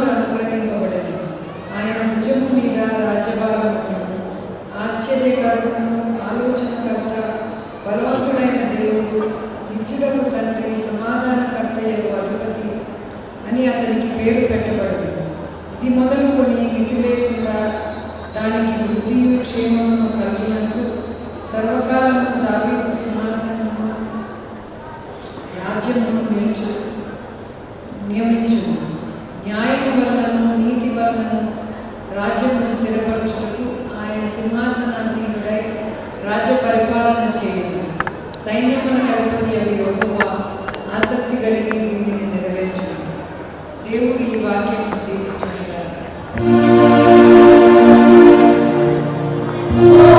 కుమారుడు అనుగ్రహింపబడెను. ఆయన భుజము మీద రాజ్యభారమును. ఆశ్చర్యకరుడును, ఆలోచనకర్త, బలవంతుడైన దేవుడు, నిత్యుడకు తండ్రి, సమాధానకర్తయకు అధిపతి అని అతనికి పేరు పెట్టబడింది. ఇది మొదలుకొని మితి లేకుండా దానికి వృద్ధియు క్షేమము కలిగినట్లు సర్వకాలము దావీదు సింహాసనము రాజ్యమును నియమించును. న్యాయము వలనను నీతి వలనను రాజ్యమును స్థిరపరచుటకు ఆయన సింహాసనాసీనుడై రాజ్య పరిపాలన చేయును. సైన్యములకు అధిపతి అవి